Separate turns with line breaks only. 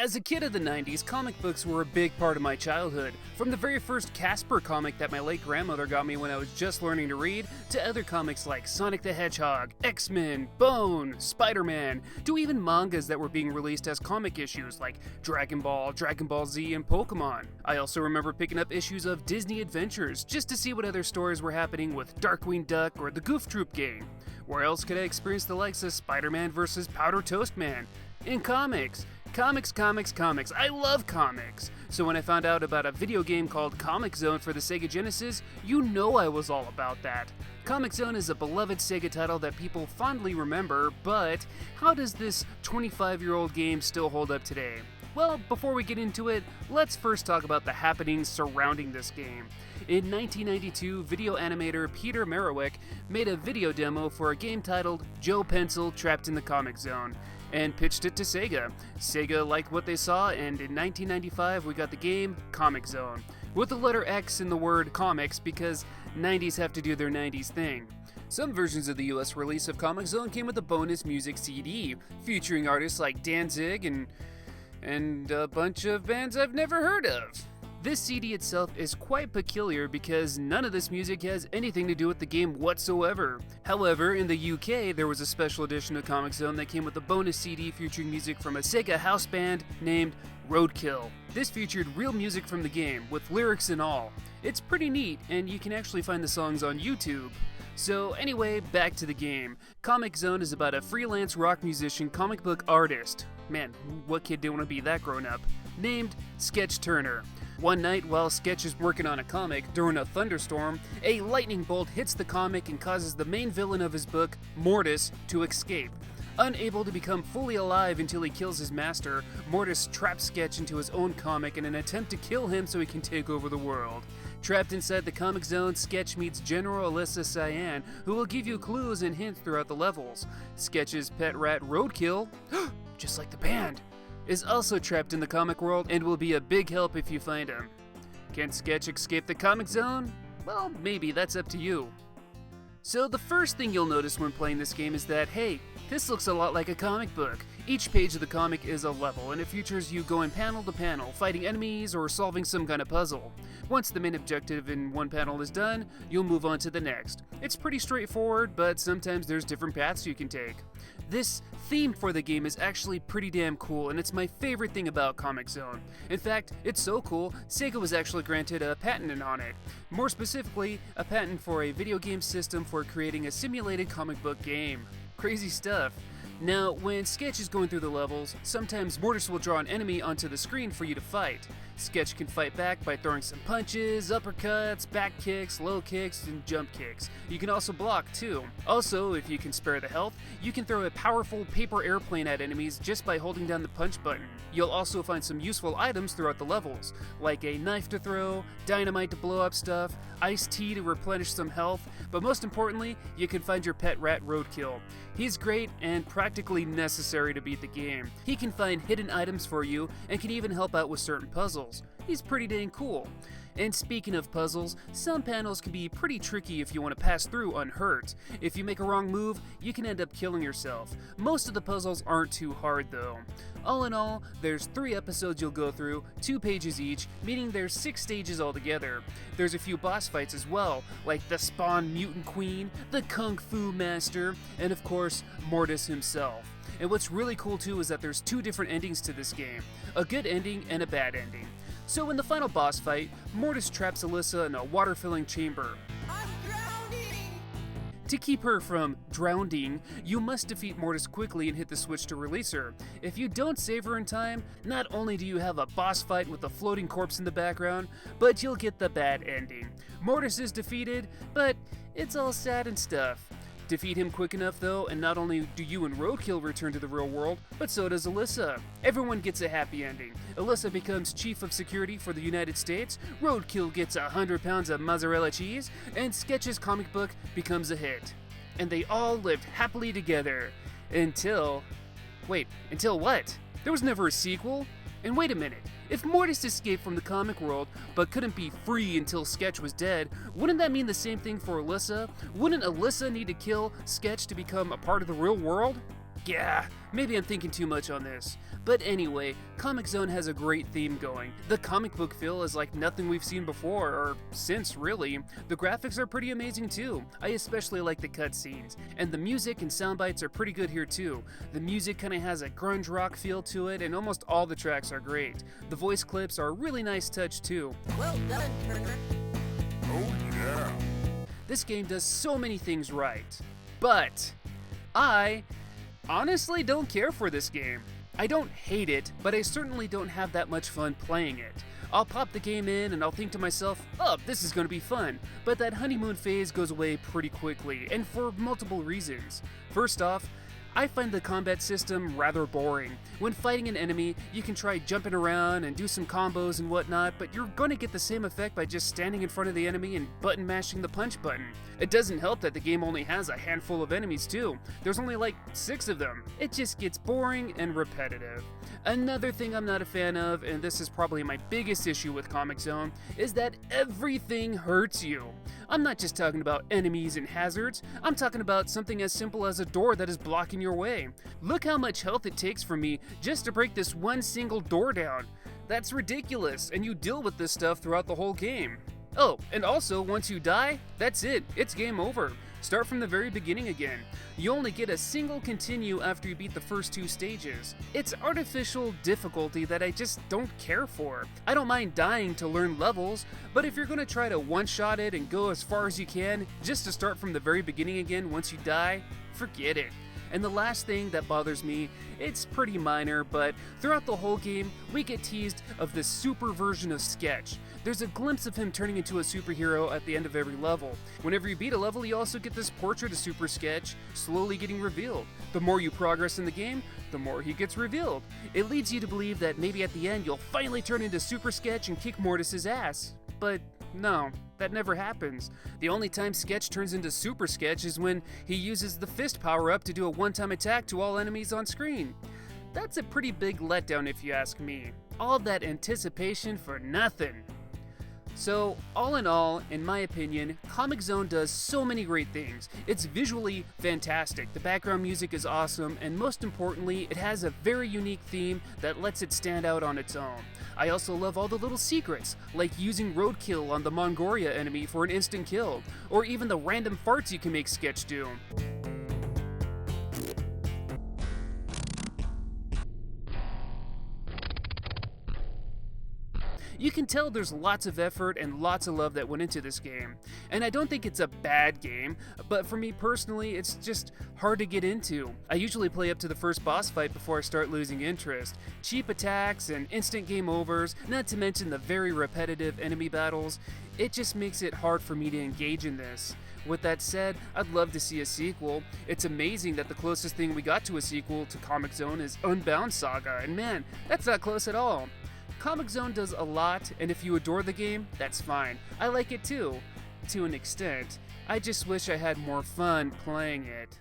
As a kid of the 90s, comic books were a big part of my childhood. From the very first Casper comic that my late grandmother got me when I was just learning to read, to other comics like Sonic the Hedgehog, X-Men, Bone, Spider-Man, to even mangas that were being released as comic issues like Dragon Ball, Dragon Ball Z, and Pokemon. I also remember picking up issues of Disney Adventures just to see what other stories were happening with Darkwing Duck or the Goof Troop game. Where else could I experience the likes of Spider-Man vs. Powder Toast Man? In comics. Comics. I love comics. So when I found out about a video game called Comix Zone for the Sega Genesis, you know I was all about that. Comix Zone is a beloved Sega title that people fondly remember, but how does this 25-year-old game still hold up today? Well, before we get into it, let's first talk about the happenings surrounding this game. In 1992, video animator Peter Marowek made a video demo for a game titled Joe Pencil Trapped in the Comix Zone, and pitched it to Sega. Sega liked what they saw, and in 1995 we got the game Comix Zone, with the letter X in the word comics because 90s have to do their 90s thing. Some versions of the US release of Comix Zone came with a bonus music CD, featuring artists like Danzig and a bunch of bands I've never heard of. This CD itself is quite peculiar because none of this music has anything to do with the game whatsoever. However, in the UK, there was a special edition of Comix Zone that came with a bonus CD featuring music from a Sega house band named Roadkill. This featured real music from the game, with lyrics and all. It's pretty neat, and you can actually find the songs on YouTube. So anyway, back to the game. Comix Zone is about a freelance rock musician comic book artist. Man, what kid didn't want to be that grown up? Named Sketch Turner. One night, while Sketch is working on a comic, during a thunderstorm, a lightning bolt hits the comic and causes the main villain of his book, Mortis, to escape. Unable to become fully alive until he kills his master, Mortis traps Sketch into his own comic in an attempt to kill him so he can take over the world. Trapped inside the Comix Zone, Sketch meets General Alyssa Cyan, who will give you clues and hints throughout the levels. Sketch's pet rat, Roadkill, just like the band, is also trapped in the comic world and will be a big help if you find him. Can Sketch escape the Comix Zone? Well, maybe, that's up to you. So the first thing you'll notice when playing this game is that, hey, this looks a lot like a comic book. Each page of the comic is a level, and it features you going panel to panel, fighting enemies or solving some kind of puzzle. Once the main objective in one panel is done, you'll move on to the next. It's pretty straightforward, but sometimes there's different paths you can take. This theme for the game is actually pretty damn cool, and it's my favorite thing about Comix Zone. In fact, it's so cool, Sega was actually granted a patent on it. More specifically, a patent for a video game system for creating a simulated comic book game. Crazy stuff. Now, when Sketch is going through the levels, sometimes Mortis will draw an enemy onto the screen for you to fight. Sketch can fight back by throwing some punches, uppercuts, back kicks, low kicks, and jump kicks. You can also block too. Also, if you can spare the health, you can throw a powerful paper airplane at enemies just by holding down the punch button. You'll also find some useful items throughout the levels, like a knife to throw, dynamite to blow up stuff, iced tea to replenish some health, but most importantly, you can find your pet rat Roadkill. He's great and practically necessary to beat the game. He can find hidden items for you and can even help out with certain puzzles. He's pretty dang cool. And speaking of puzzles, some panels can be pretty tricky if you want to pass through unhurt. If you make a wrong move, you can end up killing yourself. Most of the puzzles aren't too hard though. All in all, there's 3 episodes you'll go through, 2 pages each, meaning there's 6 stages altogether. There's a few boss fights as well, like the Spawn Mutant Queen, the Kung Fu Master, and of course, Mortis himself. And what's really cool too is that there's 2 different endings to this game, a good ending and a bad ending. So in the final boss fight, Mortis traps Alyssa in a water-filling chamber.
I'm drowning!
To keep her from drowning, you must defeat Mortis quickly and hit the switch to release her. If you don't save her in time, not only do you have a boss fight with a floating corpse in the background, but you'll get the bad ending. Mortis is defeated, but it's all sad and stuff. Defeat him quick enough though, and not only do you and Roadkill return to the real world, but so does Alyssa. Everyone gets a happy ending. Alyssa becomes chief of security for the United States, Roadkill gets 100 pounds of mozzarella cheese, and Sketch's comic book becomes a hit. And they all lived happily together. Until what? There was never a sequel? And wait a minute, if Mortis escaped from the comic world but couldn't be free until Sketch was dead, wouldn't that mean the same thing for Alyssa? Wouldn't Alyssa need to kill Sketch to become a part of the real world? Yeah, maybe I'm thinking too much on this. But anyway, Comix Zone has a great theme going. The comic book feel is like nothing we've seen before, or since really. The graphics are pretty amazing too. I especially like the cutscenes. And the music and sound bites are pretty good here too. The music kinda has a grunge rock feel to it, and almost all the tracks are great. The voice clips are a really nice touch too.
Well done, Turner.
Oh yeah.
This game does so many things right. But I honestly don't care for this game. I don't hate it, but I certainly don't have that much fun playing it. I'll pop the game in and I'll think to myself, oh, this is gonna be fun. But that honeymoon phase goes away pretty quickly, and for multiple reasons. First off, I find the combat system rather boring. When fighting an enemy, you can try jumping around and do some combos and whatnot, but you're gonna get the same effect by just standing in front of the enemy and button mashing the punch button. It doesn't help that the game only has a handful of enemies too. There's only like 6 of them. It just gets boring and repetitive. Another thing I'm not a fan of, and this is probably my biggest issue with Comix Zone, is that everything hurts you. I'm not just talking about enemies and hazards, I'm talking about something as simple as a door that is blocking your way. Look how much health it takes from me just to break this one single door down. That's ridiculous, and you deal with this stuff throughout the whole game. Oh, and also, once you die, that's it. It's game over. Start from the very beginning again. You only get a single continue after you beat the first 2 stages. It's artificial difficulty that I just don't care for. I don't mind dying to learn levels, but if you're gonna try to one-shot it and go as far as you can, just to start from the very beginning again once you die, forget it. And the last thing that bothers me, it's pretty minor, but throughout the whole game, we get teased of this super version of Sketch. There's a glimpse of him turning into a superhero at the end of every level. Whenever you beat a level, you also get this portrait of Super Sketch slowly getting revealed. The more you progress in the game, the more he gets revealed. It leads you to believe that maybe at the end you'll finally turn into Super Sketch and kick Mortis's ass. But no, that never happens. The only time Sketch turns into Super Sketch is when he uses the fist power-up to do a one-time attack to all enemies on screen. That's a pretty big letdown if you ask me. All that anticipation for nothing. So, all in all, in my opinion, Comix Zone does so many great things. It's visually fantastic, the background music is awesome, and most importantly, it has a very unique theme that lets it stand out on its own. I also love all the little secrets, like using roadkill on the Mongoria enemy for an instant kill, or even the random farts you can make Sketch do. You can tell there's lots of effort and lots of love that went into this game. And I don't think it's a bad game, but for me personally, it's just hard to get into. I usually play up to the first boss fight before I start losing interest. Cheap attacks and instant game overs, not to mention the very repetitive enemy battles, it just makes it hard for me to engage in this. With that said, I'd love to see a sequel. It's amazing that the closest thing we got to a sequel to Comix Zone is Unbound Saga, and man, that's not close at all. Comix Zone does a lot, and if you adore the game, that's fine. I like it too, to an extent. I just wish I had more fun playing it.